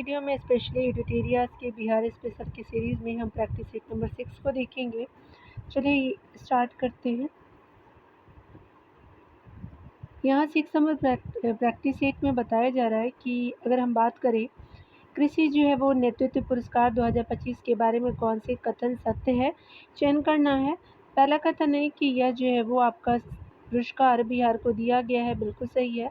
Video में specially editorials के Bihar special की सीरीज़ में हम प्रैक्टिस सेट नंबर 6 को देखेंगे। चलिए स्टार्ट करते हैं। यहाँ 6 नंबर प्रैक्टिस सेट में बताया जा रहा है कि अगर हम बात करें कृषि जो है वो नेतृत्व पुरस्कार 2025 के बारे में कौन से कथन सत्य है, चयन करना है। पहला कथन है कि यह जो है वो आपका पुरस्कार बिहार को दिया गया है, बिल्कुल सही है।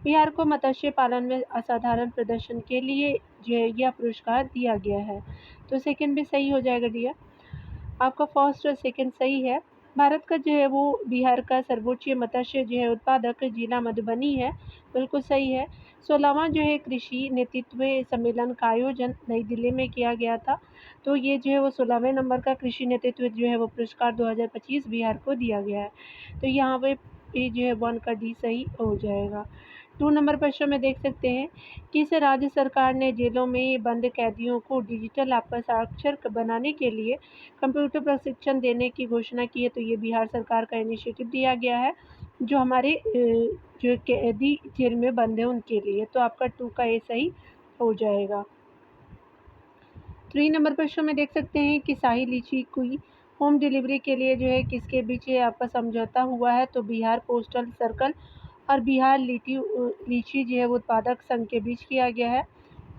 बिहार को मत्स्य पालन में असाधारण प्रदर्शन के लिए जो है यह पुरस्कार दिया गया है, तो सेकंड भी सही हो जाएगा डियर। आपका फर्स्ट और सेकंड सही है। भारत का जो है वो बिहार का सर्वोच्च मत्स्य जो है उत्पादक जिला मधुबनी है, बिल्कुल सही है। 16वां जो है कृषि नेतृत्व सम्मेलन का आयोजन नई दिल्ली में किया गया था, तो ये जो है वो 16वें नंबर का कृषि नेतृत्व जो है वो पुरस्कार 2025 बिहार को दिया गया है, तो यहाँ पे जो है 1 का डी सही हो जाएगा। 2 नंबर प्रश्न में देख सकते हैं, किस राज्य सरकार ने जेलों में बंद कैदियों को डिजिटल आपका साक्षर बनाने के लिए कंप्यूटर प्रशिक्षण देने की घोषणा की है, तो ये बिहार सरकार का इनिशिएटिव दिया गया है जो हमारे जो कैदी जेल में बंद है उनके लिए, तो आपका 2 का ए सही हो जाएगा। 3 नंबर प्रश्न में देख सकते हैं कि शाही लीची की होम डिलीवरी के लिए जो है किसके बीच आपका समझौता हुआ है, तो बिहार पोस्टल सर्कल और बिहार लीची जो है वो उत्पादक संघ के बीच किया गया है,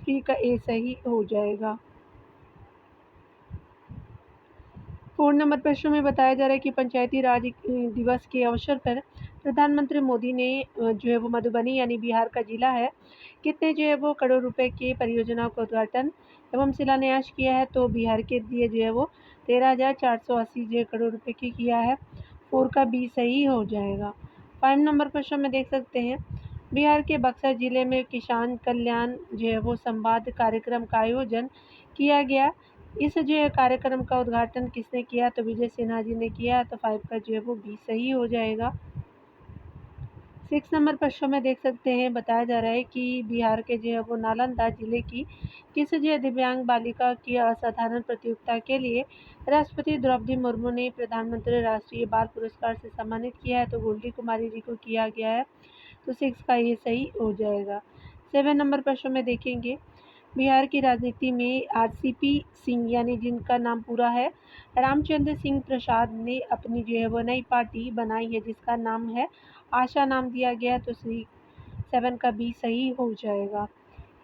3 का ए सही हो जाएगा। 4 नंबर प्रश्न में बताया जा रहा है कि पंचायती राज दिवस के अवसर पर प्रधानमंत्री मोदी ने जो है वो मधुबनी यानी बिहार का जिला है, कितने जो है वो करोड़ रुपए की परियोजनाओं का उद्घाटन एवं शिलान्यास किया है, तो बिहार के लिए जो है वो 13,480 जो करोड़ रुपए की किया है, 4 का बी सही हो जाएगा। 5 नंबर प्रश्न में देख सकते हैं, बिहार के बक्सर जिले में किसान कल्याण जो है वो संवाद कार्यक्रम का आयोजन किया गया। इस जो है कार्यक्रम का उद्घाटन किसने किया, तो विजय सिन्हा जी ने किया, तो 5 का जो है वो बी सही हो जाएगा। 6 नंबर प्रश्न में देख सकते हैं, बताया जा रहा है कि बिहार के जो है वो नालंदा जिले की किस जो है दिव्यांग बालिका की असाधारण प्रतियोगिता के लिए राष्ट्रपति द्रौपदी मुर्मू ने प्रधानमंत्री राष्ट्रीय बाल पुरस्कार से सम्मानित किया है, तो गोल्डी कुमारी जी को किया गया है, तो 6 का ये सही हो जाएगा। 7 नंबर प्रश्न में देखेंगे, बिहार की राजनीति में आरसीपी सिंह यानी जिनका नाम पूरा है रामचंद्र सिंह प्रसाद ने अपनी जो है वो नई पार्टी बनाई है जिसका नाम है आशा, नाम दिया गया, तो 7 का बी सही हो जाएगा।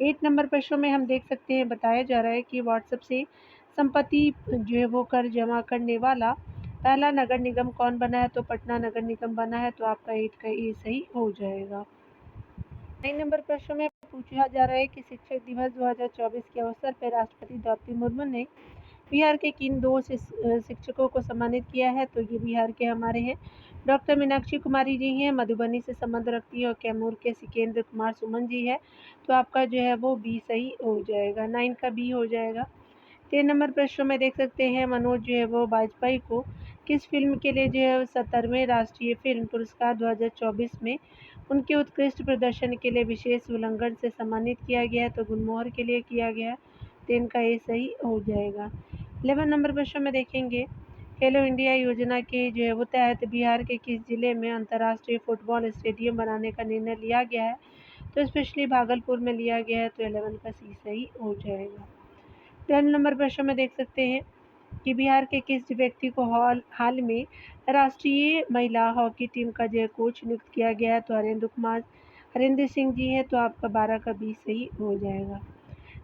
8 नंबर प्रश्न में हम देख सकते हैं, बताया जा रहा है कि व्हाट्सएप से संपत्ति जो है वो कर जमा करने वाला पहला नगर निगम कौन बना है, तो पटना नगर निगम बना है, तो आपका 8 का ए सही हो जाएगा। 9 नंबर प्रश्न में पूछा जा रहा है कि शिक्षक दिवस 2024 के अवसर पर राष्ट्रपति द्रौपदी मुर्मू ने बिहार के किन 2 शिक्षकों को सम्मानित किया है, तो ये बिहार के हमारे हैं डॉक्टर मीनाक्षी कुमारी जी हैं, मधुबनी से संबंध रखती है, और कैमूर के सिकेंद्र कुमार सुमन जी है, तो आपका जो है वो बी सही हो जाएगा, 9 का बी हो जाएगा। 3 नंबर प्रश्न में देख सकते हैं, मनोज जो है वो वाजपेयी को किस फिल्म के लिए जो है 70वें राष्ट्रीय फिल्म पुरस्कार 2024 में उनके उत्कृष्ट प्रदर्शन के लिए विशेष उल्लंघन से सम्मानित किया गया है, तो गुलमोहर के लिए किया गया है, तो इनका ए सही हो जाएगा। 11 नंबर प्रश्न में देखेंगे, खेलो इंडिया योजना के जो है वो तहत बिहार के किस जिले में अंतर्राष्ट्रीय फुटबॉल स्टेडियम बनाने का निर्णय लिया गया है, तो स्पेशली भागलपुर में लिया गया है, तो 11 का सी सही हो जाएगा। 12 नंबर प्रश्न में देख सकते हैं कि बिहार के किस व्यक्ति को हाल में राष्ट्रीय महिला हॉकी टीम का जो कोच नियुक्त किया गया है, तो हरेंद्र सिंह जी हैं, तो आपका 12 का बी सही हो जाएगा।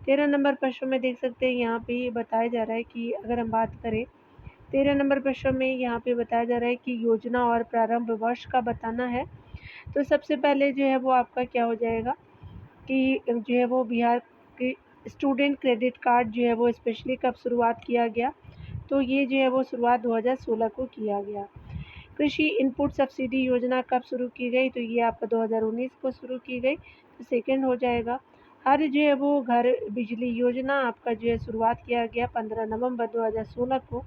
13 नंबर प्रश्न में देख सकते हैं, यहाँ पे बताया जा रहा है कि अगर हम बात करें 13 नंबर प्रश्न में यहाँ पे बताया जा रहा है कि योजना और प्रारंभ वर्ष का बताना है, तो सबसे पहले जो है वो आपका क्या हो जाएगा कि जो है वो बिहार के स्टूडेंट क्रेडिट कार्ड जो है वो स्पेशली कब शुरुआत किया गया, तो ये जो है वो शुरुआत 2016 को किया गया। कृषि इनपुट सब्सिडी योजना कब शुरू की गई, तो ये आपका 2019 को शुरू की गई, तो सेकंड हो जाएगा। हर जो है वो घर बिजली योजना आपका जो है शुरुआत किया गया 15 नवंबर 2016 को,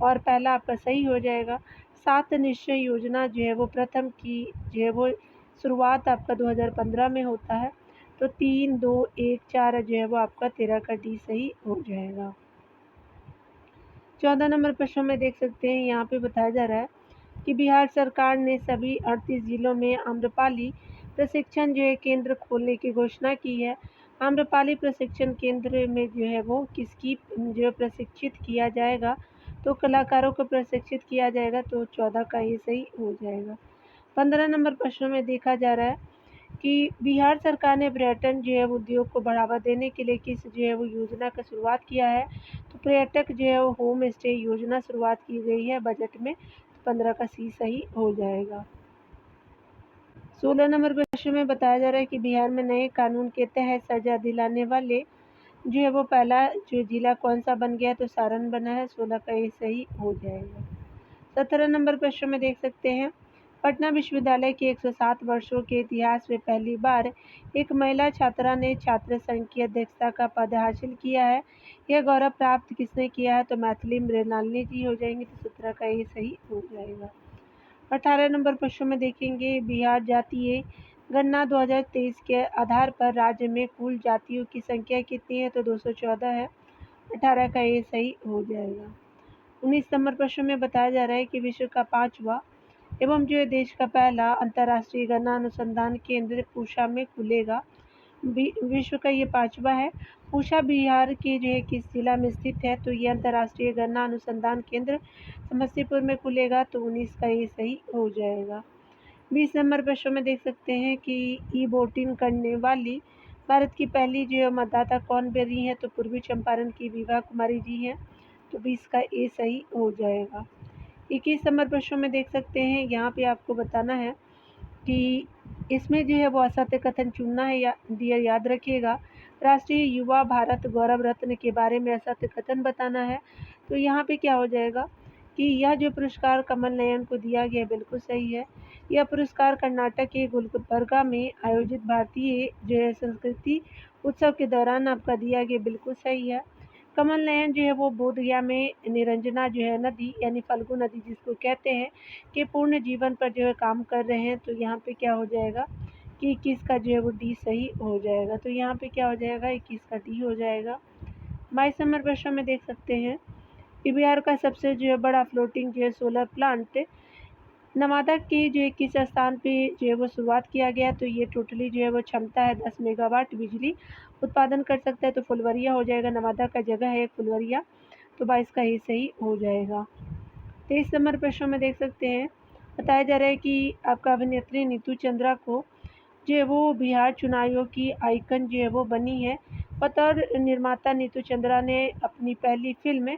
और पहला आपका सही हो जाएगा। 7 निश्चय योजना जो है वो प्रथम की जो है वो शुरुआत आपका 2015 में होता है, तो 3, 2, 1, 4 जो है वो आपका 13 का डी सही हो जाएगा। 14 नंबर प्रश्न में देख सकते हैं, यहाँ पे बताया जा रहा है कि बिहार सरकार ने सभी 38 जिलों में आम्रपाली प्रशिक्षण जो है केंद्र खोलने की घोषणा की है, आम्रपाली प्रशिक्षण केंद्र में जो है वो किसकी जो प्रशिक्षित किया जाएगा, तो कलाकारों को प्रशिक्षित किया जाएगा, तो 14 का ये सही हो जाएगा। 15 नंबर प्रश्न में देखा जा रहा है कि बिहार सरकार ने पर्यटन जो है उद्योग को बढ़ावा देने के लिए किस जो है वो योजना का शुरुआत किया है, तो पर्यटक जो है वो होम स्टे योजना शुरुआत की गई है बजट में, तो 15 का सी सही हो जाएगा। 16 नंबर प्रश्न में बताया जा रहा है कि बिहार में नए कानून के तहत सजा दिलाने वाले जो है वो पहला जो जिला कौन सा बन गया, तो सारण बना है, 16 का ये सही हो जाएगा। 17 नंबर प्रश्न में देख सकते हैं, पटना विश्वविद्यालय के 107 वर्षों के इतिहास में पहली बार एक महिला छात्रा ने छात्र संघ की अध्यक्षता का पद हासिल किया है। यह गौरव प्राप्त किसने किया है, तो मैथिली मृणालिनी जी हो जाएंगे, तो 17 का ये सही हो जाएगा। 18 नंबर प्रश्न में देखेंगे, बिहार जातीय गणना 2023 के आधार पर राज्य में कुल जातियों की संख्या कितनी है, तो 214 है, 18 का ये सही हो जाएगा। 19 नंबर प्रश्न में बताया जा रहा है कि विश्व का 5वां एवं जो है देश का पहला अंतर्राष्ट्रीय गन्ना अनुसंधान केंद्र पूसा में खुलेगा। विश्व का ये 5वां है। पूसा बिहार के जो है किस जिला में स्थित है, तो ये अंतर्राष्ट्रीय गन्ना अनुसंधान केंद्र समस्तीपुर में खुलेगा, तो 19 का ये सही हो जाएगा। 20 नंबर प्रश्न में देख सकते हैं कि ई वोटिंग करने वाली भारत की पहली जो है मतदाता कौन बनी है, तो पूर्वी चंपारण की विभा कुमारी जी हैं, तो 20 का ए सही हो जाएगा। 21 नंबर प्रश्न में देख सकते हैं, यहाँ पे आपको बताना है कि इसमें जो है वो असत्य कथन चुनना है या दिया याद रखिएगा। राष्ट्रीय युवा भारत गौरव रत्न के बारे में असत्य कथन बताना है, तो यहाँ पे क्या हो जाएगा कि यह जो पुरस्कार कमल नयन को दिया गया बिल्कुल सही है। यह पुरस्कार कर्नाटक के गुलबर्गा में आयोजित भारतीय जो है संस्कृति उत्सव के दौरान आपका दिया गया बिल्कुल सही है। कमल नयन जो है वो बोधगया में निरंजना जो है नदी यानी फल्गु नदी जिसको कहते हैं कि पूर्ण जीवन पर जो है काम कर रहे हैं, तो यहाँ पे क्या हो जाएगा कि 21 का जो है वो डी सही हो जाएगा, तो यहाँ पे क्या हो जाएगा 21 का डी हो जाएगा। 22 नंबर प्रश्न में देख सकते हैं कि बिहार का सबसे जो है बड़ा फ्लोटिंग जो है सोलर प्लांट नवादा के जो है किस स्थान पे जो है वो शुरुआत किया गया, तो ये टोटली जो है वो क्षमता है 10 मेगावाट बिजली उत्पादन कर सकता है, तो फुलवरिया हो जाएगा, नवादा का जगह है फुलवरिया, तो 22 का ही सही हो जाएगा। 23 नंबर प्रश्न में देख सकते हैं, बताया जा रहा है कि आपका अभिनेत्री नीतू चंद्रा को जो है वो बिहार चुनाव आयोग की आइकन जो है वो बनी है। बतौर निर्माता नीतू चंद्रा ने अपनी पहली फिल्म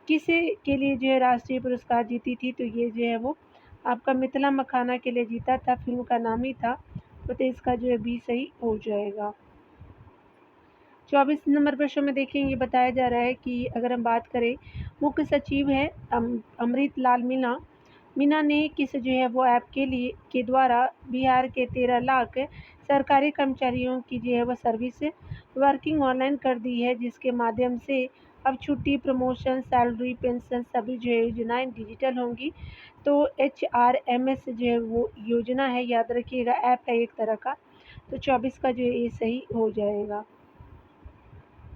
किसे के लिए जो है राष्ट्रीय पुरस्कार जीती थी, तो ये जो है वो आपका मिथिला मखाना के लिए जीता था, फिल्म का नाम ही था, तो इसका जो है बी सही हो जाएगा। 24 नंबर प्रश्न में देखेंगे, बताया जा रहा है कि अगर हम बात करें मुख्य सचिव है अमृत लाल मीणा मीना ने किस जो है वो ऐप के द्वारा बिहार के 13 लाख सरकारी कर्मचारियों की जो है वो सर्विस वर्किंग ऑनलाइन कर दी है, जिसके माध्यम से अब छुट्टी प्रमोशन सैलरी पेंशन सभी जो है योजनाएं डिजिटल होंगी। तो HRMS जो है वो योजना है, याद रखिएगा ऐप है एक तरह का, तो 24 का जो है ये सही हो जाएगा।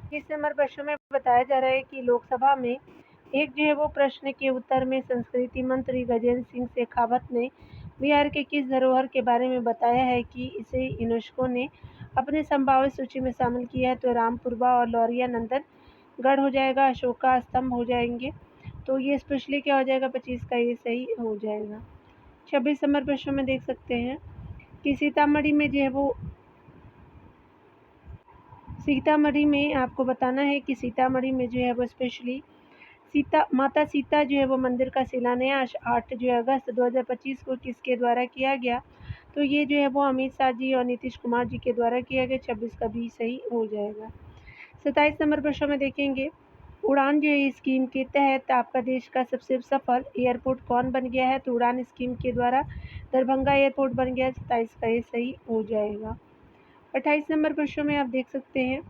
21 नंबर प्रश्न में बताया जा रहा है कि लोकसभा में एक जो है वो प्रश्न के उत्तर में संस्कृति मंत्री गजेंद्र सिंह शेखावत ने बिहार के किस धरोहर के बारे में बताया है कि इसे यूनेस्को ने अपने संभावित सूची में शामिल किया है, तो रामपुरवा और लौरिया नंदन गढ़ हो जाएगा, अशोका स्तंभ हो जाएंगे, तो ये स्पेशली क्या हो जाएगा 25 का ये सही हो जाएगा। 26 नंबर प्रश्न में देख सकते हैं कि सीतामढ़ी में जो है वो सीतामढ़ी में आपको बताना है कि सीतामढ़ी में जो है वो स्पेशली माता सीता जो है वो मंदिर का शिलान्यास 8 जो है अगस्त 2025 को किसके द्वारा किया गया, तो ये जो है वो अमित शाह जी और नीतीश कुमार जी के द्वारा किया गया, 26 का भी सही हो जाएगा। 27 नंबर प्रश्न में देखेंगे, उड़ान जो है स्कीम के तहत आपका देश का सबसे सफल एयरपोर्ट कौन बन गया है, तो उड़ान स्कीम के द्वारा दरभंगा एयरपोर्ट बन गया, 27 का ये सही हो जाएगा। 28 नंबर प्रश्न में आप देख सकते हैं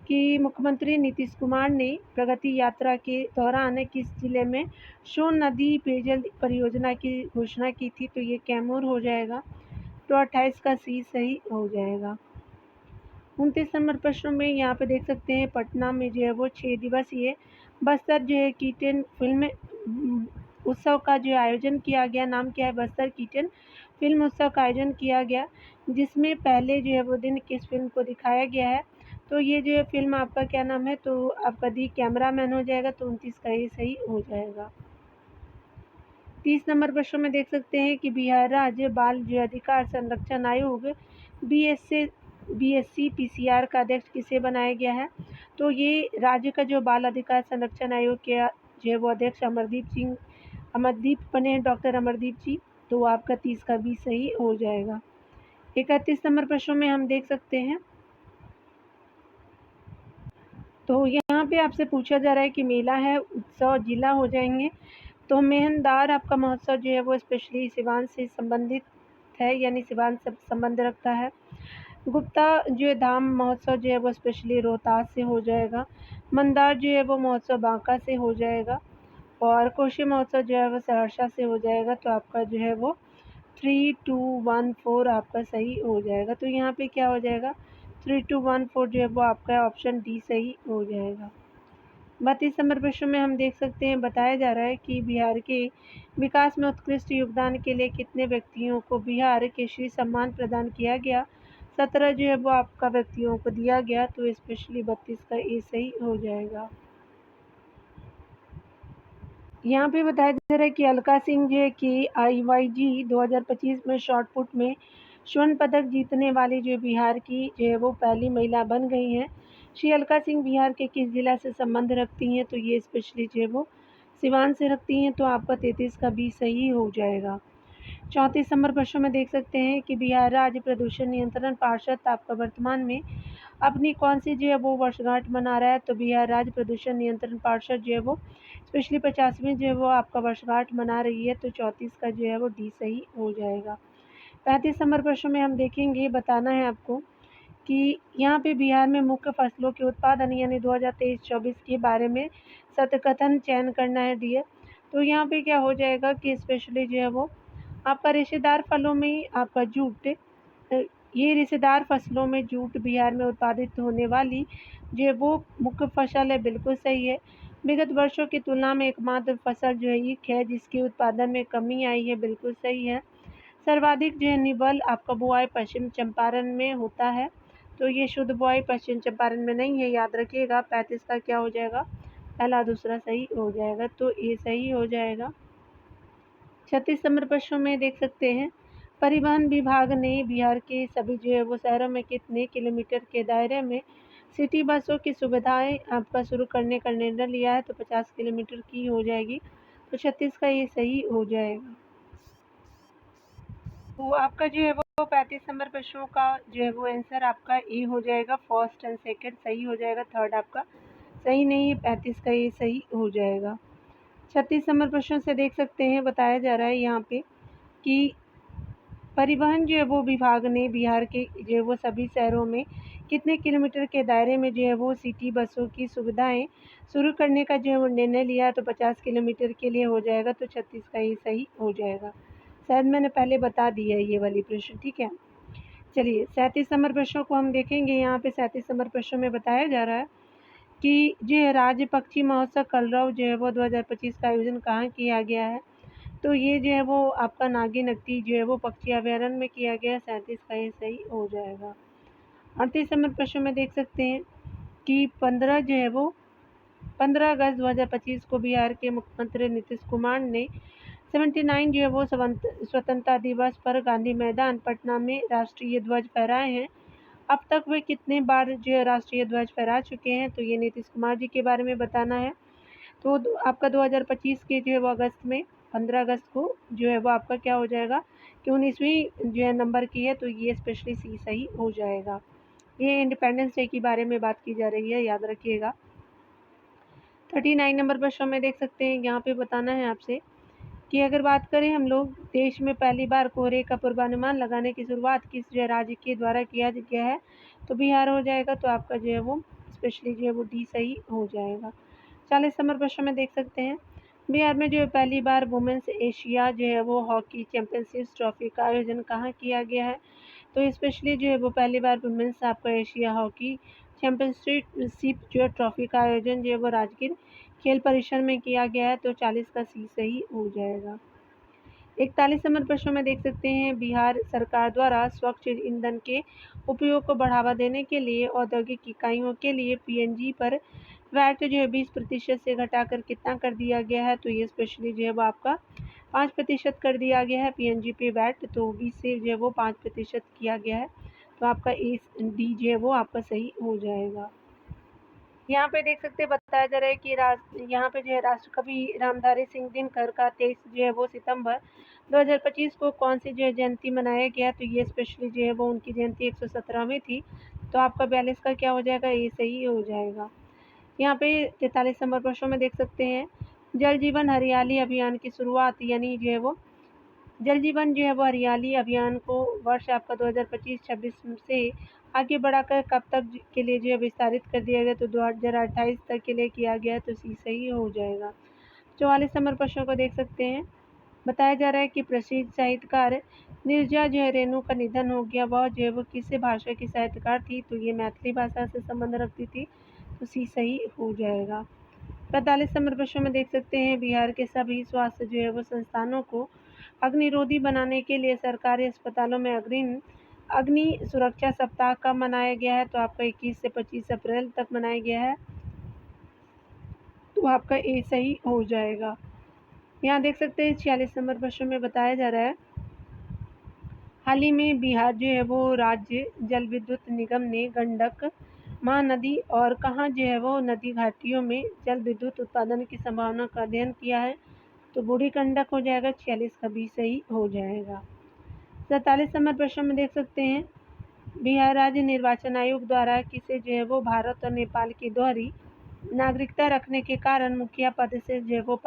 कि मुख्यमंत्री नीतीश कुमार ने प्रगति यात्रा के दौरान किस जिले में सोन नदी पेयजल परियोजना की घोषणा की थी, तो ये कैमूर हो जाएगा, तो 28 का सी सही हो जाएगा। 29 नंबर प्रश्न में यहाँ पे देख सकते हैं पटना में जो है वो 6 दिवसीय बस्तर जो है कीटन फिल्म उत्सव का जो आयोजन किया गया, नाम क्या है, बस्तर कीटन फिल्म उत्सव का आयोजन किया गया, जिसमें पहले जो है वो दिन किस फिल्म को दिखाया गया है, तो ये जो है फिल्म आपका क्या नाम है, तो आपका दी कैमरामैन हो जाएगा, तो 29 का ये सही हो जाएगा। 30 नंबर प्रश्न में देख सकते हैं कि बिहार राज्य बाल जो अधिकार संरक्षण आयोग बीएससी पीसीआर का अध्यक्ष किसे बनाया गया है, तो ये राज्य का जो बाल अधिकार संरक्षण आयोग के जो है वो अध्यक्ष अमरदीप बने हैं, डॉक्टर अमरदीप जी। तो आपका 30 का भी सही हो जाएगा। 31 नंबर प्रश्न में हम देख सकते हैं, तो यहाँ पे आपसे पूछा जा रहा है कि मेला है, उत्सव, जिला हो जाएंगे। तो मेहनदार आपका महोत्सव जो है वो स्पेशली सिवान से संबंधित है, यानी सिवान से संबंध रखता है। गुप्ता जो है धाम महोत्सव जो है वो स्पेशली रोहतास से हो जाएगा। मंदार जो है वो महोत्सव बांका से हो जाएगा। और कोशी महोत्सव जो है वो सहरसा से हो जाएगा। तो आपका जो है वो 3214 आपका सही हो जाएगा। तो यहाँ पे क्या हो जाएगा, 3214 जो है वो आपका ऑप्शन डी सही हो जाएगा। 32 नंबर प्रश्न में हम देख सकते हैं, बताया जा रहा है कि बिहार के विकास में उत्कृष्ट योगदान के लिए कितने व्यक्तियों को बिहार केसरी सम्मान प्रदान किया गया। 17 जो है वो आपका व्यक्तियों को दिया गया। तो स्पेशली 32 का ए सही हो जाएगा। यहाँ पे बताया जा रहा है कि अलका सिंह जो है कि IYG 2025 में शॉर्ट पुट में स्वर्ण पदक जीतने वाली जो बिहार की जो है वो पहली महिला बन गई हैं। श्री अलका सिंह बिहार के किस जिला से संबंध रखती हैं, तो ये स्पेशली जो है वो सिवान से रखती हैं। तो आपका 33 का भी सही हो जाएगा। 34 नंबर प्रश्न में देख सकते हैं कि बिहार राज्य प्रदूषण नियंत्रण पार्षद आपका वर्तमान में अपनी कौन सी जो है वो वर्षगांठ मना रहा है। तो बिहार राज्य प्रदूषण नियंत्रण पार्षद जो है वो स्पेशली 50वीं जो है वो आपका वर्षगांठ मना रही है। तो 34 का जो है वो डी सही हो जाएगा। 35 नंबर प्रश्न में हम देखेंगे, बताना है आपको कि यहाँ पे बिहार में मुख्य फसलों के उत्पादन यानी 2023-24 के बारे में सतकथन चयन करना है डियर। तो यहाँ पे क्या हो जाएगा कि स्पेशली जो है वो आपका रेशेदार फलों में आपका जूट, ये रेशेदार फसलों में जूट बिहार में उत्पादित होने वाली जो है वो मुख्य फसल है, बिल्कुल सही है। विगत वर्षों की तुलना में एकमात्र फसल जो है ईख है जिसके उत्पादन में कमी आई है, बिल्कुल सही है। सर्वाधिक जो है निबल आपका बुआई पश्चिम चंपारण में होता है। तो ये शुद्ध बुआई पश्चिम चंपारण में नहीं है, याद रखिएगा। 35 का क्या हो जाएगा, पहला दूसरा सही हो जाएगा। तो ये सही हो जाएगा। 36 नंबर प्रश्न में देख सकते हैं, परिवहन विभाग ने बिहार के सभी जो है वो शहरों में कितने किलोमीटर के दायरे में सिटी बसों की सुविधाएं आपका शुरू करने का निर्णय लिया है। तो 50 किलोमीटर की हो जाएगी। तो 36 का ये सही हो जाएगा। तो आपका जो है वो 35 नंबर प्रश्नों का जो है वो आंसर आपका ए हो जाएगा। फर्स्ट एंड सेकंड सही हो जाएगा, थर्ड आपका सही नहीं है। 35 का ये सही हो जाएगा। 36 नंबर प्रश्न से देख सकते हैं, बताया जा रहा है यहाँ पे कि परिवहन जो है वो विभाग ने बिहार के जो है वो सभी शहरों में कितने किलोमीटर के दायरे में जो है वो सिटी बसों की सुविधाएं शुरू करने का जो है वो निर्णय लिया। तो 50 किलोमीटर के लिए हो जाएगा। तो 36 का ये सही हो जाएगा। शायद मैंने पहले बता दिया है ये वाली प्रश्न, ठीक है। चलिए 37 नंबर प्रश्नों को हम देखेंगे। यहाँ पे 37 नंबर प्रश्न में बताया जा रहा है कि जो है राज्य पक्षी महोत्सव कलरव जो है वो 2025 का आयोजन कहाँ किया गया है। तो ये जो है वो आपका नागी नकटी जो है वो पक्षी अभयारण्य में किया गया है। 37 का ये सही हो जाएगा। 38 नंबर प्रश्न में देख सकते हैं कि 15 अगस्त 2025 को बिहार के मुख्यमंत्री नीतीश कुमार ने 79 जो है वो स्वतंत्रता दिवस पर गांधी मैदान पटना में राष्ट्रीय ध्वज फहराए हैं। अब तक वे कितने बार जो है राष्ट्रीय ध्वज फहरा चुके हैं, तो ये नीतीश कुमार जी के बारे में बताना है। तो आपका 2025 के जो है वो अगस्त में 15 अगस्त को जो है वो आपका क्या हो जाएगा कि 19वीं जो है नंबर की है। तो ये स्पेशली सी सही हो जाएगा। ये इंडिपेंडेंस डे के बारे में बात की जा रही है, याद रखिएगा। 39 नंबर प्रश्न में देख सकते हैं, यहाँ पे बताना है आपसे कि अगर बात करें हम लोग देश में पहली बार कोहरे का पूर्वानुमान लगाने की शुरुआत किस जो है राज्य के द्वारा किया गया है। तो बिहार हो जाएगा। तो आपका जो है वो स्पेशली जो है वो डी सही हो जाएगा। 40 नंबर प्रश्न में देख सकते हैं, बिहार में जो है पहली बार वुमेंस एशिया जो है वो हॉकी चैंपियनशिप ट्रॉफी का आयोजन कहाँ किया गया है। तो स्पेशली जो है वो पहली बार वुमेंस आपका एशिया हॉकी चैंपियनशिप जो है ट्रॉफी का आयोजन जो है वो राजगीर खेल परिसर में किया गया है। तो 40 का सी सही हो जाएगा। 41 नंबर प्रश्न में देख सकते हैं, बिहार सरकार द्वारा स्वच्छ ईंधन के उपयोग को बढ़ावा देने के लिए औद्योगिक इकाइयों के लिए पीएनजी पर वैट जो है 20% से घटाकर कितना कर दिया गया है। तो ये स्पेशली जो है वो आपका 5% कर दिया गया है पीएनजी पे वैट, तो 20 से जो है वो 5% किया गया है। तो आपका ए डी जो है वो आपका सही हो जाएगा। यहाँ पे देख सकते हैं बताया जा रहा है कि यहाँ पे जो है राष्ट्रकवि रामधारी सिंह दिनकर का 23 जो है वो सितंबर 2025 को कौन सी जो है जयंती मनाया गया। तो ये स्पेशली जो है वो उनकी जयंती 117वीं थी। तो आपका 42 का क्या हो जाएगा, ये सही हो जाएगा। यहाँ पे 43 नंबर प्रश्न में देख सकते हैं, जल जीवन हरियाली अभियान की शुरुआत यानी जो है वो जल जीवन जो है वो हरियाली अभियान को वर्ष आपका 2025-26 से आगे बढ़ाकर कब तक के लिए जो है विस्तारित कर दिया गया। तो 2028 तक के लिए किया गया। तो सी सही हो जाएगा। 44 नंबर प्रश्न को देख सकते हैं, बताया जा रहा है कि प्रसिद्ध साहित्यकार नीरजा जो है रेणु का निधन हो गया। वह जो है वो किस भाषा की साहित्यकार थी। तो ये मैथिली भाषा से संबंध रखती थी। तो सी सही हो जाएगा। 45 नंबर प्रश्न में देख सकते हैं, बिहार के सभी स्वास्थ्य जो है वो संस्थानों को अग्निरोधी बनाने के लिए सरकारी अस्पतालों में अग्नि सुरक्षा सप्ताह कब मनाया गया है। तो आपका 21 से 25 अप्रैल तक मनाया गया है। तो आपका ए सही हो जाएगा। यहाँ देख सकते हैं 46 नंबर प्रश्न में बताया जा रहा है, हाल ही में बिहार जो है वो राज्य जल विद्युत निगम ने गंडक महानदी और कहाँ जो है वो नदी घाटियों में जल विद्युत उत्पादन की संभावना का अध्ययन किया है। तो बूढ़ी गंडक हो जाएगा। 46 का भी सही हो जाएगा। 47 नंबर प्रश्न में देख सकते हैं, बिहार राज्य निर्वाचन आयोग द्वारा किसे जो है वो भारत और नेपाल की दोहरी नागरिकता रखने के कारण मुखिया पद से जो है वो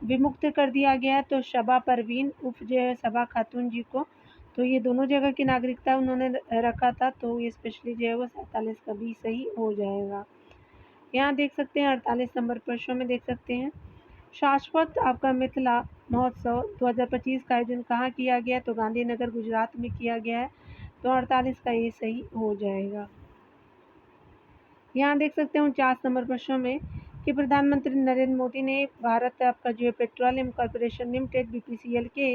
विमुक्त कर दिया गया। तो शबा परवीन उर्फ जो है सबा खातून जी को, तो ये दोनों जगह की नागरिकता उन्होंने रखा था। तो ये स्पेशली जो है वो 47 का भी सही हो जाएगा। यहाँ देख सकते हैं 48 नंबर प्रश्न में देख सकते हैं, शाश्वत आपका मिथिला महोत्सव 2025 का आयोजन कहाँ किया गया। तो गांधीनगर गुजरात में किया गया है। तो 48 का ये सही हो जाएगा। यहाँ देख सकते हैं 49 नंबर प्रश्न में कि प्रधानमंत्री नरेंद्र मोदी ने भारत आपका जो है पेट्रोलियम कॉर्पोरेशन लिमिटेड बीपीसीएल के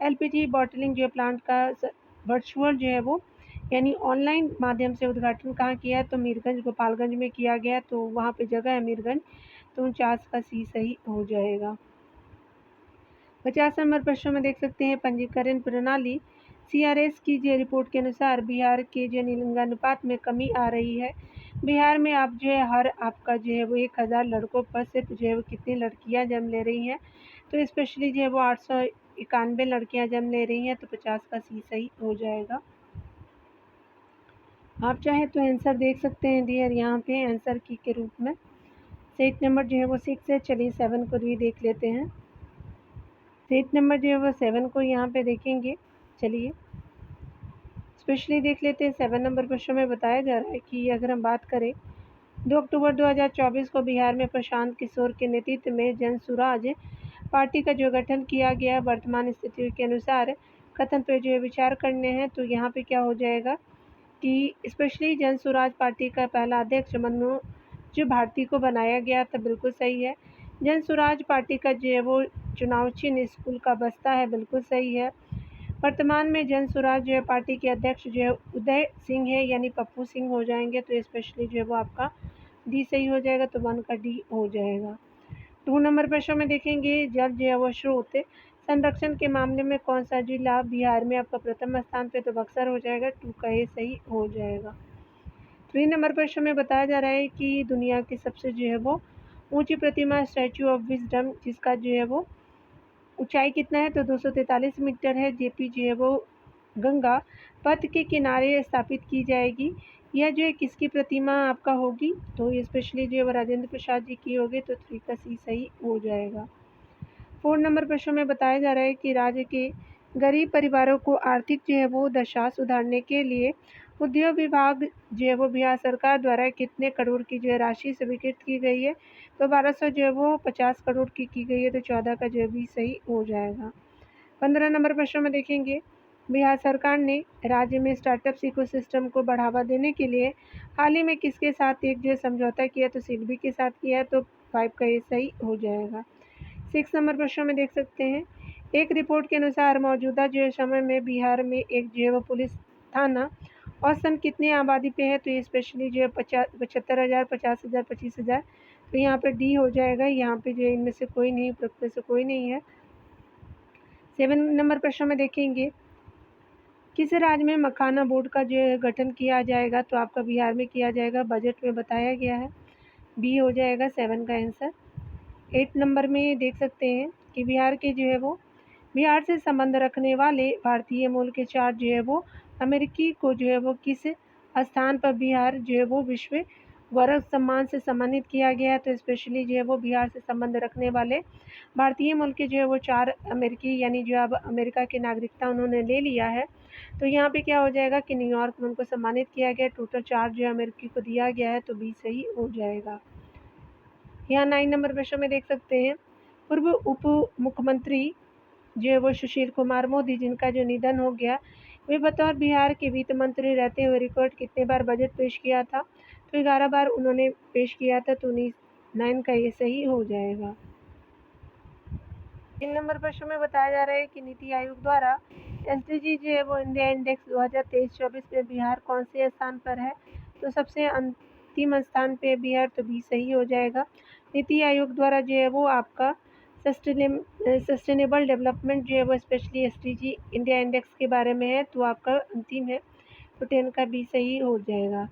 एलपीजी बॉटलिंग जो है प्लांट का वर्चुअल जो है वो यानी ऑनलाइन माध्यम से उद्घाटन कहाँ किया है। तो मीरगंज गोपालगंज में किया गया। तो वहाँ पे जगह है मीरगंज। तो 49 का सी सही हो जाएगा। 50 नंबर प्रश्न में देख सकते हैं, पंजीकरण प्रणाली सीआरएस की जो रिपोर्ट के अनुसार बिहार के जो लिंगानुपात में कमी आ रही है। बिहार में आप जो है हर आपका जो है वो 1000 लड़कों पर सिर्फ जो है वो कितनी लड़कियां जन्म ले रही हैं। तो स्पेशली जो है वो 891 लड़कियां जन्म ले रही हैं। तो 50 का सी सही हो जाएगा। आप चाहे तो आंसर देख सकते हैं डियर यहाँ पे आंसर की के रूप में। सीट नंबर जो है वो 6 है। चलिए 7 को भी देख लेते हैं। सीट नंबर जो है वो 7 को यहाँ पे देखेंगे। चलिए स्पेशली देख लेते हैं। 7 नंबर प्रश्न में बताया जा रहा है कि अगर हम बात करें 2 अक्टूबर 2024 को बिहार में प्रशांत किशोर के नेतृत्व में जन सुराज पार्टी का जो गठन किया गया, वर्तमान स्थितियों के अनुसार कथन पर जो है विचार करने हैं। तो यहाँ पे क्या हो जाएगा कि स्पेशली जन सुराज पार्टी का पहला अध्यक्ष मनोज भारती को बनाया गया था। बिल्कुल सही है। जन सुराज पार्टी का जो है वो चुनाव चिन्ह स्कूल का बस्ता है। बिल्कुल सही है। वर्तमान में जन सुराज जो है पार्टी के अध्यक्ष जो है उदय सिंह है यानी पप्पू सिंह हो जाएंगे। तो स्पेशली जो है वो आपका डी सही हो जाएगा। तो 1 का डी हो जाएगा। 2 नंबर प्रश्न में देखेंगे, जल जो है वो स्रोत संरक्षण के मामले में कौन सा जिला बिहार में आपका प्रथम स्थान पे। तो बक्सर हो जाएगा। 2 का ये सही हो जाएगा। 3 नंबर प्रश्न में बताया जा रहा है कि दुनिया की सबसे जो है वो ऊंची प्रतिमा स्टैचू ऑफ विजडम जिसका जो है वो ऊंचाई कितना है। तो 243 मीटर है। जेपी जो है वो गंगा पथ के किनारे स्थापित की जाएगी। यह जो है किसकी प्रतिमा आपका होगी। तो ये स्पेशली जो है वो राजेंद्र प्रसाद जी की होगी। तो 3 का सी सही हो जाएगा। 4 नंबर प्रश्न में बताया जा रहा है कि राज्य के गरीब परिवारों को आर्थिक जो है वो दशा सुधारने के लिए उद्योग विभाग जो है वो बिहार सरकार द्वारा कितने करोड़ की जो है राशि स्वीकृत की गई है। तो 1200 जो है वो 50 करोड़ की गई है। तो 14 का जो है भी सही हो जाएगा। 15 नंबर प्रश्न में देखेंगे, बिहार सरकार ने राज्य में स्टार्टअप इकोसिस्टम को बढ़ावा देने के लिए हाल ही में किसके साथ एक जो है समझौता किया। तो सिडबी के साथ किया है। तो 5 का ये सही हो जाएगा। 6 नंबर प्रश्न में देख सकते हैं, एक रिपोर्ट के अनुसार मौजूदा जो है समय में बिहार में एक जो है वो पुलिस थाना औसतन कितनी आबादी पे है, तो ये स्पेशली जो है 75,000, 50,000, 25,000। तो यहाँ पे डी हो जाएगा। यहाँ पे जो है इनमें से कोई नहीं, उपरोक्त में से कोई नहीं है। 7 नंबर प्रश्न में देखेंगे, किस राज्य में मखाना बोर्ड का जो है गठन किया जाएगा, तो आपका बिहार में किया जाएगा, बजट में बताया गया है। बी हो जाएगा 7 का आंसर। 8 नंबर में देख सकते हैं कि बिहार के जो है वो बिहार से संबंध रखने वाले भारतीय मूल के 4 जो है वो अमेरिकी को जो है वो किस स्थान पर बिहार जो है वो विश्व गौरव सम्मान से सम्मानित किया गया है, तो स्पेशली जो है वो बिहार से संबंध रखने वाले भारतीय मूल के जो है वो 4 अमेरिकी, यानी जो अब अमेरिका की नागरिकता उन्होंने ले लिया है, तो यहाँ पे क्या हो जाएगा कि न्यूयॉर्क में उनको सम्मानित किया गया। टोटल 4 जो है अमेरिकी को दिया गया है, तो बी सही हो जाएगा। यहाँ 9 नंबर प्रश्न में देख सकते हैं, पूर्व उप मुख्यमंत्री जो है वो सुशील कुमार मोदी, जिनका जो निधन हो गया, वे बतौर बिहार के वित्त मंत्री रहते हुए रिकॉर्ड कितने बार बजट पेश किया था, तो 11 बार उन्होंने पेश किया था, तो 9 का ये सही हो जाएगा। 3 नंबर प्रश्न में बताया जा रहा है कि नीति आयोग द्वारा एसडीजी जो है वो इंडिया इंडेक्स 2023-24 में बिहार कौन से स्थान पर है, तो सबसे अंतिम स्थान पे बिहार, तो बी सही हो जाएगा। नीति आयोग द्वारा जो है वो आपका सस्टेनेबल डेवलपमेंट जो है वो स्पेशली एसडीजी इंडिया इंडेक्स के बारे में है, तो आपका अंतिम है, तो 10 का बी सही हो जाएगा।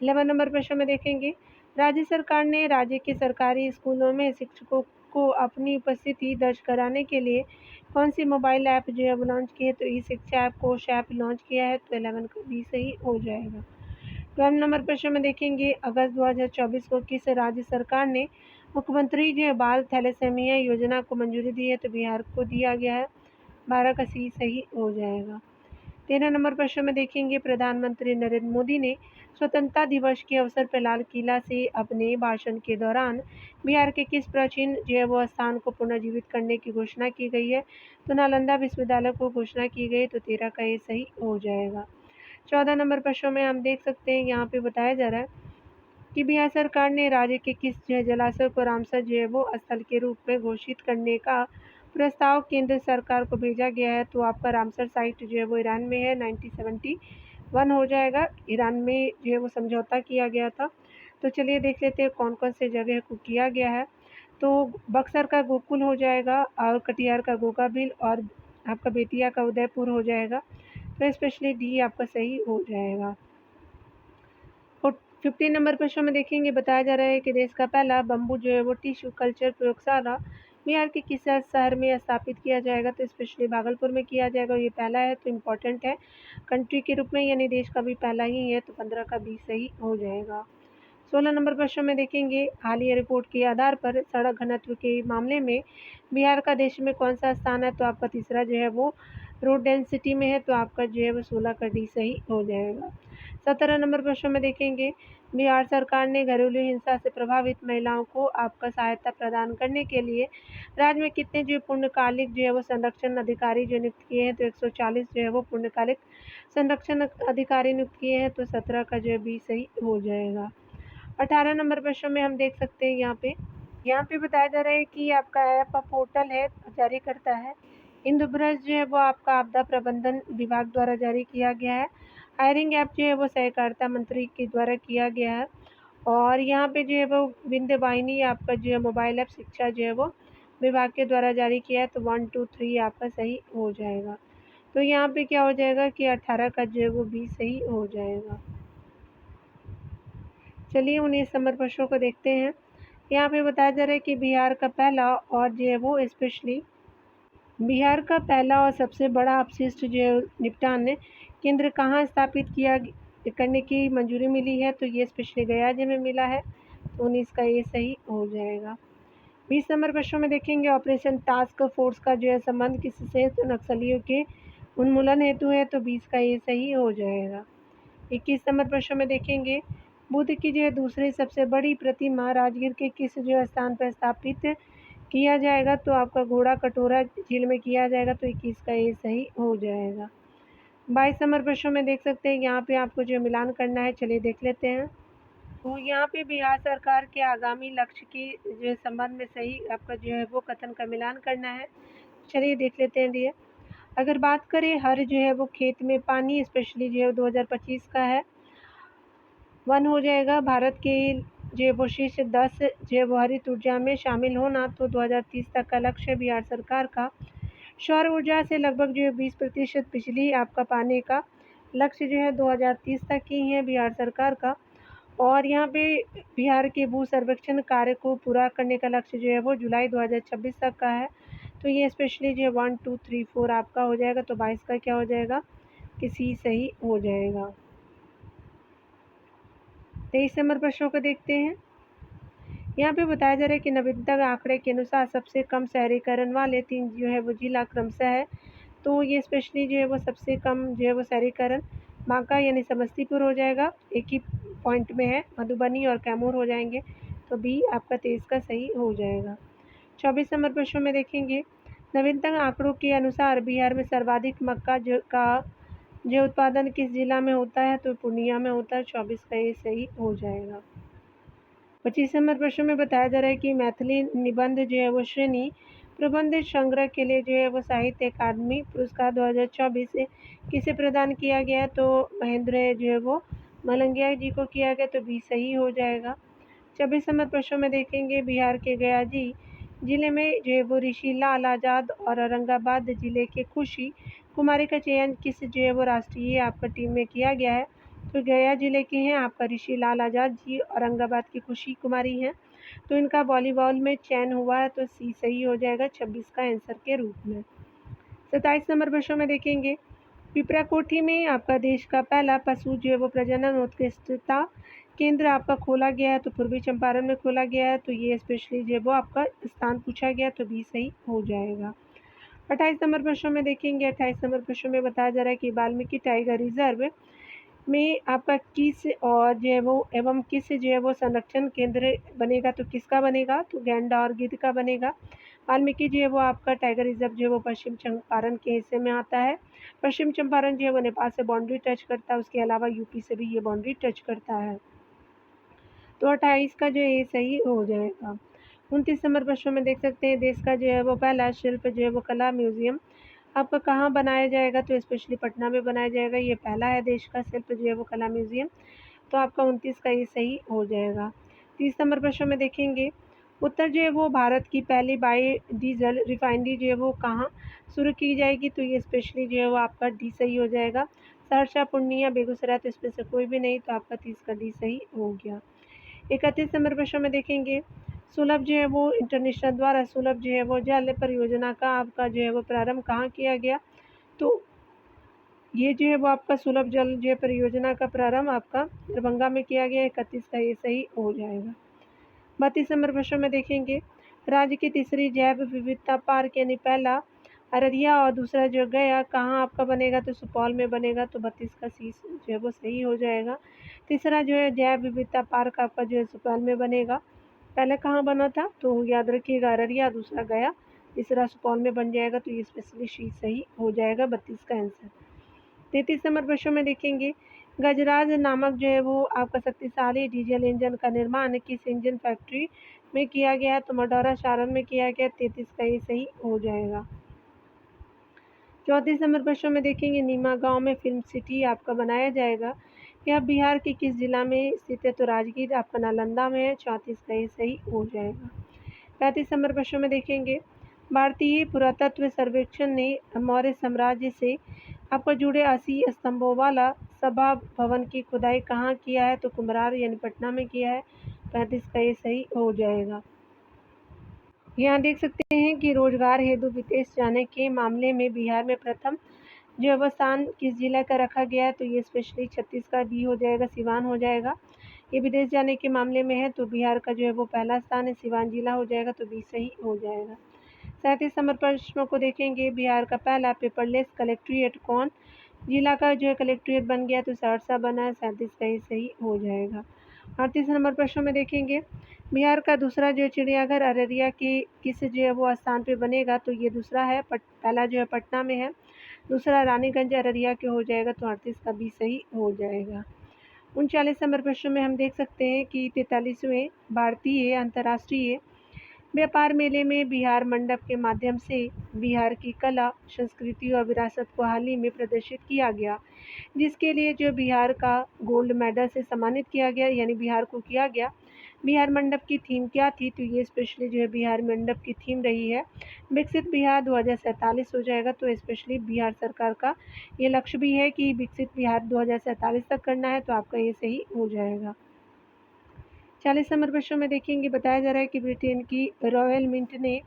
11 नंबर प्रश्न में देखेंगे, राज्य सरकार ने राज्य के सरकारी स्कूलों में शिक्षकों को अपनी उपस्थिति दर्ज कराने के लिए कौन सी मोबाइल ऐप जो है वो लॉन्च की है, तो ई शिक्षा ऐप कोश ऐप लॉन्च किया है, तो 11 का बी सही हो जाएगा। 12 नंबर प्रश्न में देखेंगे, अगस्त 2024 को किस राज्य सरकार ने मुख्यमंत्री जो है बाल थैलेसेमिया योजना को मंजूरी दी है, तो बिहार को दिया गया है, 12 का सी सही हो जाएगा। 13 नंबर प्रश्न में देखेंगे, प्रधानमंत्री नरेंद्र मोदी ने स्वतंत्रता दिवस के अवसर पर लाल किला से अपने भाषण के दौरान बिहार के किस प्राचीन जो है वो स्थान को पुनर्जीवित करने की घोषणा की गई है, तो नालंदा विश्वविद्यालय को घोषणा की गई, तो 13 का ये सही हो जाएगा। 14 नंबर प्रश्न में हम देख सकते हैं, यहाँ पे बताया जा रहा है कि बिहार सरकार ने राज्य के किस जो है जलाशय को रामसर जो है वो स्थल के रूप में घोषित करने का प्रस्ताव केंद्र सरकार को भेजा गया है, तो आपका रामसर साइट जो है वो ईरान में है, 1971 हो जाएगा। ईरान में जो है वो समझौता किया गया था। तो चलिए देख लेते हैं कौन कौन से जगह को किया गया है। तो बक्सर का गोकुल हो जाएगा, और कटिहार का गोगाबिल, और आपका बेतिया का उदयपुर हो जाएगा, तो स्पेशली डी आपका सही हो जाएगा। 15 नंबर प्रश्न में देखेंगे, बताया जा रहा है कि देश का पहला बम्बू जो है वो टिश्यू कल्चर प्रयोगशाला बिहार के किस शहर में स्थापित किया जाएगा, तो स्पेशली भागलपुर में किया जाएगा। ये पहला है, तो इम्पोर्टेंट है कंट्री के रूप में, यानी देश का भी पहला ही है, तो 15 का बी सही हो जाएगा। 16 नंबर प्रश्न में देखेंगे, हालिया रिपोर्ट के आधार पर सड़क घनत्व के मामले में बिहार का देश में कौन सा स्थान है, तो आपका तीसरा जो है वो रोड डेंसिटी में है, तो आपका जो है वो 16 का डी सही हो जाएगा। 17 नंबर प्रश्न में देखेंगे, बिहार सरकार ने घरेलू हिंसा से प्रभावित महिलाओं को आपका सहायता प्रदान करने के लिए राज्य में कितने जो पूर्णकालिक जो है वो संरक्षण अधिकारी जो नियुक्त किए हैं, तो 140 जो है वो पूर्णकालिक संरक्षण अधिकारी नियुक्त किए हैं, तो 17 का जो है बी सही हो जाएगा। 18 नंबर प्रश्न में हम देख सकते हैं, यहाँ पे बताया जा रहा है कि आपका ऐप पोर्टल है, जारी करता है इंद्रब्रज जो है वो आपका आपदा प्रबंधन विभाग द्वारा जारी किया गया है। हायरिंग ऐप जो है वो सहकारिता मंत्री के द्वारा किया गया है, और यहाँ पे जो है वो विंध्य वाहिनी आपका जो है मोबाइल ऐप शिक्षा जो है वो विभाग के द्वारा जारी किया है, तो 1, 2, 3 आपका सही हो जाएगा। तो यहाँ पे क्या हो जाएगा कि 18 का जो है वो बी सही हो जाएगा। चलिए 19 नंबर प्रश्नों को देखते हैं। यहाँ पे बताया जा रहा है कि बिहार का पहला और जो है वो स्पेशली बिहार का पहला और सबसे बड़ा अपशिष्ट जो है निपटान केंद्र कहाँ स्थापित किया करने की मंजूरी मिली है, तो ये स्पेशली गया जिले में मिला है, तो 19 का ये सही हो जाएगा। 20 नंबर प्रश्न में देखेंगे, ऑपरेशन टास्क फोर्स का जो है संबंध किससे, तो नक्सलियों के उन्मूलन हेतु है, तो 20 का ये सही हो जाएगा। 21 नंबर प्रश्न में देखेंगे, बुद्ध की जो है दूसरी सबसे बड़ी प्रतिमा राजगीर के किस जो स्थान पर स्थापित किया जाएगा, तो आपका घोड़ा कटोरा झील में किया जाएगा, तो 21 का ये सही हो जाएगा। 22 नंबर प्रश्न में देख सकते हैं, यहाँ पे आपको जो मिलान करना है, चलिए देख लेते हैं। तो यहाँ पे बिहार सरकार के आगामी लक्ष्य के जो संबंध में सही आपका जो है वो कथन का मिलान करना है। चलिए देख लेते हैं डियर। अगर बात करें हर जो है वो खेत में पानी, स्पेशली जो है 2025 का है, 1 हो जाएगा। भारत के जो है वो शीर्ष 10 जो है वो हरित ऊर्जा में शामिल होना, तो 2030 तक का लक्ष्य है बिहार सरकार का। सौर ऊर्जा से लगभग जो है 20% बिजली आपका पाने का लक्ष्य जो है 2030 तक ही है बिहार सरकार का। और यहाँ पे बिहार के भू सर्वेक्षण कार्य को पूरा करने का लक्ष्य जो है वो जुलाई 2026 तक का है। तो ये स्पेशली जो है 1, 2, 3, 4 आपका हो जाएगा, तो 22 का क्या हो जाएगा कि सी सही हो जाएगा। 23 नंबर प्रश्नों को देखते हैं। यहाँ पे बताया जा रहा है कि नवीनतम आंकड़े के अनुसार सबसे कम शहरीकरण वाले 3 जो है वो जिला क्रमशः है। तो ये स्पेशली जो है वो सबसे कम जो है वो शहरीकरण बांका यानी समस्तीपुर हो जाएगा, एक ही पॉइंट में है। मधुबनी और कैमूर हो जाएंगे, तो बी आपका 23 का सही हो जाएगा। 24 नंबर प्रश्न में देखेंगे, नवीनतम आंकड़ों के अनुसार बिहार में सर्वाधिक मक्का जो उत्पादन किस जिला में होता है, तो पूर्णिया में होता है। 24 का ये सही हो जाएगा। 25 नंबर प्रश्न में बताया जा रहा है कि मैथिली निबंध जो है वो श्रेणी प्रबंध संग्रह के लिए जो है वो साहित्य अकादमी पुरस्कार 2024 से किसे प्रदान किया गया है, तो महेंद्र जो है वो मलंगिया जी को किया गया, तो बी सही हो जाएगा। 26 नंबर प्रश्न में देखेंगे, बिहार के गया जिले में जो है वो ऋषि लाल आज़ाद और औरंगाबाद जिले के खुशी कुमारी का चयन किस जो है वो राष्ट्रीय आपका टीम में किया गया है, तो गया जिले के हैं आपका ऋषि लाल आज़ाद जी, औरंगाबाद की खुशी कुमारी हैं। तो इनका वॉलीबॉल में चयन हुआ है, तो सी सही हो जाएगा 26 का आंसर के रूप में। 27 नंबर प्रश्न में देखेंगे, पिपराकोठी में आपका देश का पहला पशु जो है वो प्रजनन उत्कृष्टता केंद्र आपका खोला गया है, तो पूर्वी चंपारण में खोला गया है। तो ये स्पेशली जो है वो आपका स्थान पूछा गया, तो बी सही हो जाएगा। 28 नंबर प्रश्न में देखेंगे, 28 नंबर प्रश्न में बताया जा रहा है कि वाल्मीकि टाइगर रिजर्व में आपका किस और जो है वो एवं किस जो है वो संरक्षण केंद्र बनेगा, तो किसका बनेगा, तो गैंडा और गिद्ध का बनेगा। वाल्मीकि जो है वो आपका टाइगर रिजर्व जो है वो पश्चिम चंपारण के हिस्से में आता है। पश्चिम चंपारण जो है वो नेपाल से बाउंड्री टच करता है, उसके अलावा यूपी से भी ये बाउंड्री टच करता है। तो 28 का जो है ये सही हो जाएगा। 29 नंबर प्रश्न में देख सकते हैं, देश का जो है वो पहला शिल्प जो है वो कला म्यूजियम आपका कहाँ बनाया जाएगा, तो स्पेशली पटना में बनाया जाएगा। ये पहला है देश का शिल्प जो है वो कला म्यूजियम, तो आपका 29 का ये सही हो जाएगा। 30 नंबर प्रश्न में देखेंगे, उत्तर जो है वो भारत की पहली बायोडीजल रिफाइनरी जो है वो कहाँ शुरू की जाएगी, तो ये स्पेशली जो है वो आपका डी सही हो जाएगा। सहरसा, पूर्णिया, बेगूसराय, तो इसमें से कोई भी नहीं, तो आपका 30 का डी सही हो गया। 31 नंबर प्रश्न में देखेंगे, सुलभ जो है वो इंटरनेशनल द्वारा सुलभ जो है वो जल परियोजना का आपका जो है वो प्रारंभ कहाँ किया गया, तो ये जो है वो आपका सुलभ जल जो है परियोजना का प्रारंभ आपका दरभंगा में किया गया। 31 का ये सही हो जाएगा। 32 नंबर प्रश्न में देखेंगे, राज्य की तीसरी जैव विविधता पार्क यानी पहला अररिया और दूसरा जो गया कहाँ आपका बनेगा, तो सुपौल में बनेगा। तो 32 का सी जो है वो सही हो जाएगा। तीसरा जो है जैव विविधता पार्क आपका जो है सुपौल में बनेगा। पहले कहाँ बना था, तो याद रखिएगा अररिया, दूसरा गया, तीसरा सुपौल में बन जाएगा। तो ये स्पेशली सी सही हो जाएगा 32 का आंसर। 33 नंबर प्रश्न में देखेंगे, गजराज नामक जो है वो आपका शक्तिशाली डीजल इंजन का निर्माण किस इंजन फैक्ट्री में किया गया है, तो मडौरा सारण में किया गया। 33 का ये सही हो जाएगा। 34 नंबर प्रश्न में देखेंगे, नीमा गांव में फिल्म सिटी आपका बनाया जाएगा, यह बिहार के किस जिला में स्थित है, तो राजगीर आपका नालंदा में है। 34 का ये सही हो जाएगा। 35 नंबर प्रश्न में देखेंगे, भारतीय पुरातत्व सर्वेक्षण ने मौर्य साम्राज्य से आपको जुड़े 80 स्तंभों वाला सभा भवन की खुदाई कहाँ किया है, तो कुम्हरार यानी पटना में किया है। 35 का ये सही हो जाएगा। यहाँ देख सकते हैं कि रोजगार हेतु विदेश जाने के मामले में बिहार में प्रथम जो है स्थान किस जिला का रखा गया है, तो ये स्पेशली 36 का बी हो जाएगा, सिवान हो जाएगा। ये विदेश जाने के मामले में है, तो बिहार का जो है वो पहला स्थान है, सिवान जिला हो जाएगा, तो बी सही हो जाएगा। 37 नंबर प्रश्नों को देखेंगे, बिहार का पहला पेपरलेस कलेक्ट्रेट कौन जिला का जो है कलेक्ट्रेट बन गया, तो सहरसा बना है। 37 का ये सही हो जाएगा। 38 नंबर प्रश्न में देखेंगे, बिहार का दूसरा जो है चिड़ियाघर अररिया के किस जो है वो स्थान पे बनेगा, तो ये दूसरा है, पहला जो है पटना में है, दूसरा रानीगंज अररिया के हो जाएगा। तो 38 का बी सही हो जाएगा। 39 नंबर प्रश्न में हम देख सकते हैं कि 43वें भारतीय अंतर्राष्ट्रीय व्यापार मेले में बिहार मंडप के माध्यम से बिहार की कला, संस्कृति और विरासत को हाल ही में प्रदर्शित किया गया, जिसके लिए जो बिहार का गोल्ड मेडल से सम्मानित किया गया, यानी बिहार को किया गया। बिहार मंडप की थीम क्या थी? तो ये स्पेशली जो है बिहार मंडप की थीम रही है विकसित बिहार 2047 हो जाएगा। तो स्पेशली बिहार सरकार का ये लक्ष्य भी है कि विकसित बिहार 2047 तक करना है, तो आपका ये सही हो जाएगा। 40 नंबर प्रश्न में देखेंगे, बताया जा रहा है कि ब्रिटेन की रॉयल मिंट ने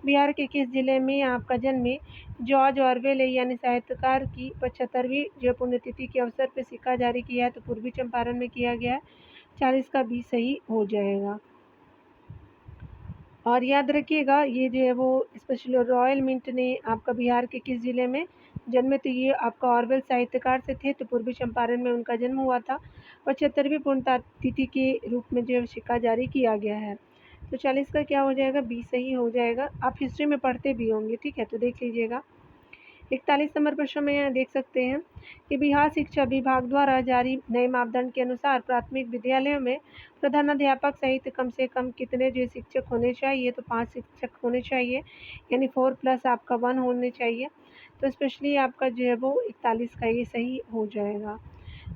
बिहार के किस जिले में आपका जन्मे जॉर्ज ऑरवेल यानी साहित्यकार की 75वीं जो पुण्यतिथि के अवसर पर सिक्का जारी किया है? तो पूर्वी चंपारण में किया गया है। 40 का बी सही हो जाएगा। और याद रखिएगा ये जो है वो स्पेशली रॉयल मिंट ने आपका बिहार के किस ज़िले में जन्मे? तो ये आपका ऑरवेल साहित्यकार से थे, तो पूर्वी चंपारण में उनका जन्म हुआ था। 75वीं पुण्यतिथि के रूप में जो है सिक्का जारी किया गया है। तो 40 का क्या हो जाएगा? बी सही हो जाएगा। आप हिस्ट्री में पढ़ते भी होंगे, ठीक है, तो देख लीजिएगा। 41 नंबर प्रश्न में यहाँ देख सकते हैं कि बिहार शिक्षा विभाग द्वारा जारी नए मापदंड के अनुसार प्राथमिक विद्यालयों में प्रधानाध्यापक सहित कम से कम कितने जो शिक्षक होने चाहिए? तो 5 शिक्षक होने चाहिए, यानी 4+ आपका 1 होने चाहिए। तो स्पेशली आपका जो है वो 41 का ये सही हो जाएगा।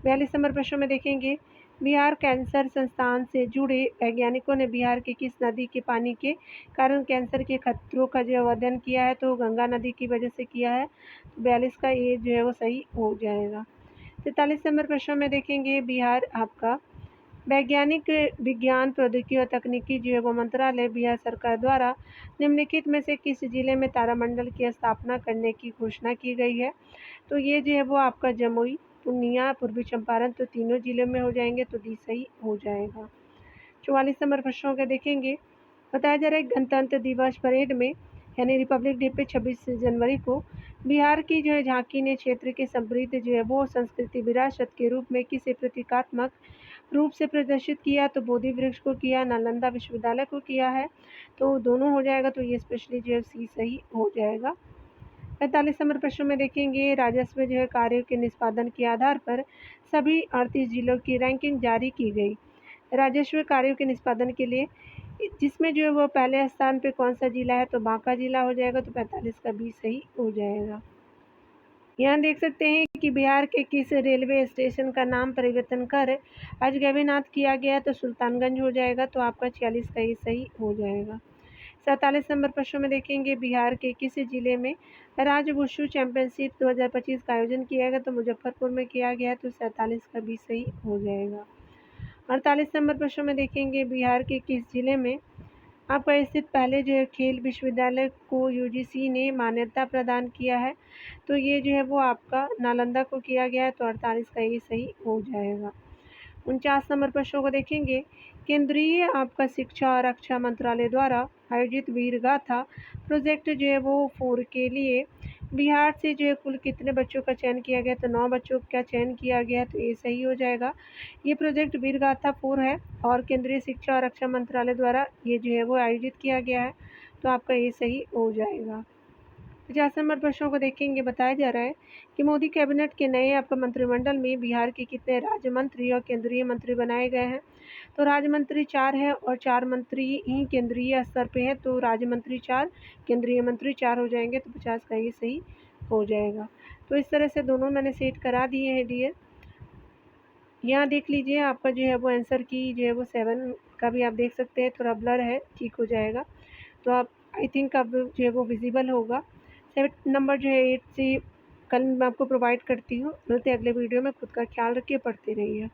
42 नंबर प्रश्न में देखेंगे, बिहार कैंसर संस्थान से जुड़े वैज्ञानिकों ने बिहार के किस नदी के पानी के कारण कैंसर के खतरों का जो अध्ययन किया है? तो गंगा नदी की वजह से किया है। तो 42 का ये जो है वो सही हो जाएगा। 43 नंबर प्रश्न में देखेंगे, बिहार आपका वैज्ञानिक विज्ञान प्रौद्योगिकी और तकनीकी जो है वो मंत्रालय बिहार सरकार द्वारा निम्नलिखित में से किस जिले में तारामंडल की स्थापना करने की घोषणा की गई है? तो ये जो है वो आपका जमुई, पूर्णिया, पूर्वी चंपारण, तो तीनों जिलों में हो जाएंगे, तो डी सही हो जाएगा। 44 नंबर प्रश्नों के देखेंगे, बताया जा रहा है गणतंत्र दिवस परेड में यानी रिपब्लिक डे पे 26 जनवरी को बिहार की जो है झांकी ने क्षेत्र के समृद्ध जो है वो संस्कृति विरासत के रूप में किसे प्रतीकात्मक रूप से प्रदर्शित किया? तो बोधि वृक्ष को किया, नालंदा विश्वविद्यालय को किया है, तो दोनों हो जाएगा। तो ये स्पेशली जो है सी सही हो जाएगा। 45 नंबर प्रश्न में देखेंगे, राजस्व जो है कार्यों के निष्पादन के आधार पर सभी 38 जिलों की रैंकिंग जारी की गई। राजस्व कार्यों के निष्पादन के लिए जिसमें जो है वो पहले स्थान पे कौन सा जिला है? तो बांका जिला हो जाएगा। तो 45 का बी सही हो जाएगा। यहाँ देख सकते हैं कि बिहार के किस रेलवे स्टेशन का नाम परिवर्तन कर अजगैबीनाथ किया गया? तो सुल्तानगंज हो जाएगा। तो आपका 46 का ये सही हो जाएगा। 47 नंबर प्रश्न में देखेंगे, बिहार के किस जिले में राज्य वुशु चैंपियनशिप 2025 का आयोजन किया गया? तो मुजफ्फरपुर में किया गया। तो 47 का बी सही हो जाएगा। 48 नंबर प्रश्न में देखेंगे, बिहार के किस जिले में आपका स्थित पहले जो है खेल विश्वविद्यालय को यूजीसी ने मान्यता प्रदान किया है? तो ये जो है वो आपका नालंदा को किया गया है। तो 48 का ये सही हो जाएगा। 49 नंबर प्रश्नों को देखेंगे, केंद्रीय आपका शिक्षा और रक्षा मंत्रालय द्वारा आयोजित वीर गाथा प्रोजेक्ट जो है वो 4 के लिए बिहार से जो है कुल कितने बच्चों का चयन किया गया? तो 9 बच्चों का चयन किया गया। तो ये सही हो जाएगा। ये प्रोजेक्ट वीर गाथा 4 है और केंद्रीय शिक्षा और रक्षा मंत्रालय द्वारा ये जो है वो आयोजित किया गया है। तो आपका ये सही हो जाएगा। 50 नंबर प्रश्नों को देखेंगे, बताया जा रहा है कि मोदी कैबिनेट के नए आपका मंत्रिमंडल में बिहार के कितने राज्य मंत्री और केंद्रीय मंत्री बनाए गए हैं? तो राज्य मंत्री 4 है और 4 मंत्री ही केंद्रीय स्तर पे है। तो राज्य मंत्री 4, केंद्रीय मंत्री 4 हो जाएंगे। तो 50 का ये सही हो जाएगा। तो इस तरह से दोनों मैंने सेट करा दिए हैं डियर। यहाँ देख लीजिए आपका जो है वो आंसर की जो है वो 7 का भी आप देख सकते हैं, थोड़ा ब्लर है, ठीक हो जाएगा। तो आप आई थिंक अब जो है वो विजिबल होगा। 7 नंबर जो है 8 से कल मैं आपको प्रोवाइड करती हूँ। मिलते हैं अगले वीडियो में। खुद का ख्याल रखिए, पढ़ते रहिए।